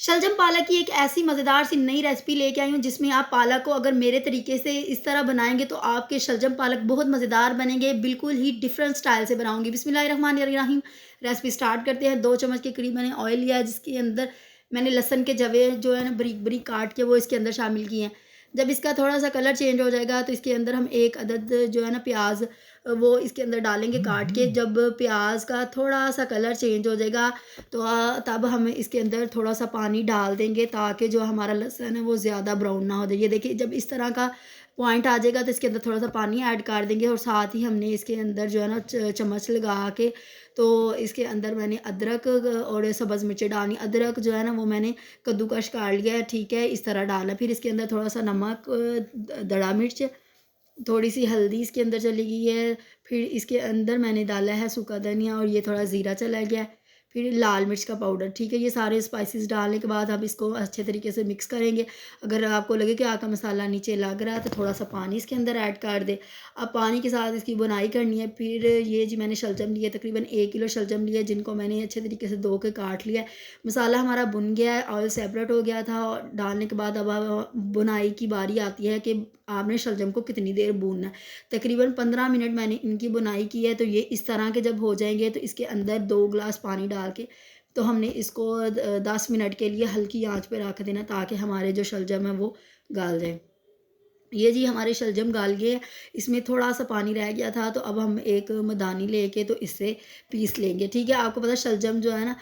शलजम पालक की एक ऐसी मज़ेदार सी नई रेसिपी लेके आई हूँ जिसमें आप पालक को अगर मेरे तरीके से इस तरह बनाएँगे तो आपके शलजम पालक बहुत मज़ेदार बनेंगे, बिल्कुल ही डिफरेंट स्टाइल से बनाऊँगी। बिस्मिल्लाहिर्रहमानिर्रहीम। रेसिपी स्टार्ट करते हैं। 2 चम्मच के करीब मैंने ऑयल लिया है जिसके अंदर मैंने लहसुन के जवे जो है ना बारीक-बारीक काट के वो इसके अंदर शामिल किए हैं। जब इसका थोड़ा-सा कलर चेंज हो जाएगा तो इसके अंदर हम 1 अदद जो है ना प्याज़ वो इसके अंदर डालेंगे काट के। जब प्याज़ का थोड़ा-सा कलर चेंज हो जाएगा तो तब हम इसके अंदर थोड़ा-सा पानी डाल देंगे ताकि जो हमारा लहसुन है वो ज़्यादा ब्राउन ना हो जाए। ये देखिए जब इस तरह का पॉइंट आ जाएगा तो इसके अंदर थोड़ा-सा पानी ऐड कर देंगे और साथ ही हमने इसके अंदर जो है ना चम्मच लगा के तो इसके अंदर मैंने अदरक और सब्ज़ मिर्चें डालनी। अदरक जो है ना वो मैंने कद्दूकस कर लिया है, ठीक है, इस तरह डालना। फिर इसके अंदर थोड़ा-सा नमक, दड़ा मिर्च, थोड़ी-सी हल्दी इसके अंदर चली गई है। फिर इसके अंदर मैंने डाला है सूखा धनिया और ये थोड़ा ज़ीरा चला गया है। फिर लाल मिर्च का पाउडर, ठीक है। ये सारे स्पाइसेस डालने के बाद आप इसको अच्छे तरीके से मिक्स करेंगे। अगर आपको लगे कि आपका मसाला नीचे लग रहा है तो थोड़ा-सा पानी इसके अंदर ऐड कर दें। अब पानी के साथ इसकी बुनाई करनी है। फिर ये जी मैंने शलजम लिए, तकरीबन 1 किलो शलजम लिए जिनको मैंने अच्छे तरीके से धो के काट लिया है। मसाला हमारा भुन गया है, ऑयल सेपरेट हो गया था और डालने के बाद अब बुनाई की बारी आती है कि आपने शलजम को कितनी देर भूनना है। तकरीबन 15 मिनट मैंने इनकी बुनाई की है। तो ये इस तरह के जब हो जाएँगे तो इसके अंदर 2 ग्लास पानी डाल के तो हमने इसको 10 मिनट के लिए हल्की आँच पे रख देना ताकि हमारे जो शलजम है वो गल जाए। ये जी हमारे शलजम गल गए हैं। इसमें थोड़ा-सा पानी रह गया था तो अब हम एक मदानी लेके तो इससे पीस लेंगे, ठीक है। आपको पता है शलजम जो है ना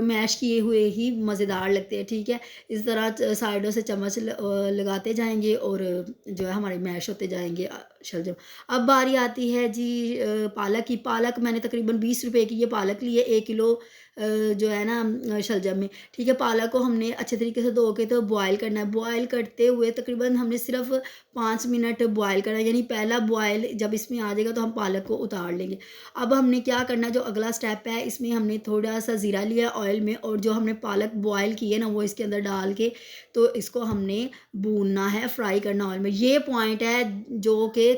मैश किए हुए ही मज़ेदार लगते हैं, ठीक है। इस तरह साइडों से चम्मच लगाते जाएँगे और जो है हमारे मैश होते जाएँगे शलजम। अब बारी आती है जी पालक की। पालक मैंने तकरीबन 20 रुपए की ये पालक ली है 1 किलो जो है ना शलजम में, ठीक है। पालक को हमने अच्छे तरीके से धो के तो बॉयल करना है। बॉयल करते हुए तकरीबन हमने सिर्फ़ 5 मिनट बॉयल करना है, यानी पहला बॉयल जब इसमें आ जाएगा तो हम पालक को उतार लेंगे। अब हमने क्या करना है, जो अगला स्टेप है इसमें हमने थोड़ा-सा ज़ीरा लिया है ऑयल में और जो हमने पालक बॉयल की है ना वो इसके अंदर डाल के तो इसको हमने भूनना है, फ्राई करना ऑयल में। ये पॉइंट है जो कि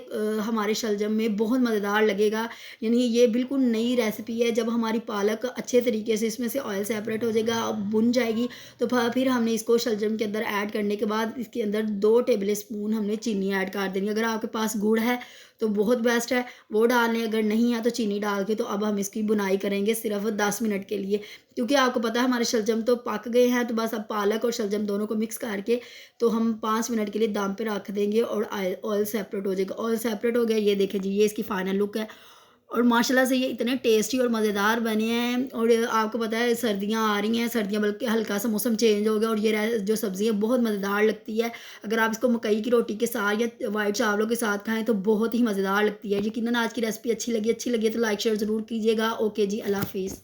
हमारे शलजम में बहुत मज़ेदार लगेगा, यानी ये बिल्कुल नई रेसिपी है। जब हमारी पालक अच्छे तरीके से इसमें से ऑयल सेपरेट हो जाएगा, अब भुन जाएगी तो फिर हमने इसको शलजम के अंदर ऐड करने के बाद इसके अंदर 2 टेबल स्पून हमने चीनी ऐड कर देनी है। अगर आपके पास गुड़ है तो बहुत बेस्ट है, वो डाल लें, अगर नहीं है तो चीनी डाल के तो अब हम इसकी बुनाई करेंगे सिर्फ 10 मिनट के लिए, क्योंकि आपको पता है हमारे शलजम तो पक गए हैं। तो बस अब पालक और शलजम दोनों को मिक्स करके तो हम 5 मिनट के लिए दम पे रख देंगे और ऑयल सेपरेट हो जाएगा। ऑयल सेपरेट हो गया, ये देखें जी, ये इसकी फाइनल लुक है और माशाल्लाह से ये इतने टेस्टी और मज़ेदार बने हैं। और आपको पता है सर्दियाँ आ रही हैं, सर्दियाँ बल्कि हल्का सा मौसम चेंज हो गया और ये जो सब्ज़ी है बहुत मज़ेदार लगती है। अगर आप इसको मकई की रोटी के साथ या वाइट चावलों के साथ खाएँ तो बहुत ही मज़ेदार लगती है। यकीनन आज की रेसिपी अच्छी लगी है तो लाइक शेयर ज़रूर कीजिएगा। ओके जी, अल्लाह हाफ़िज़।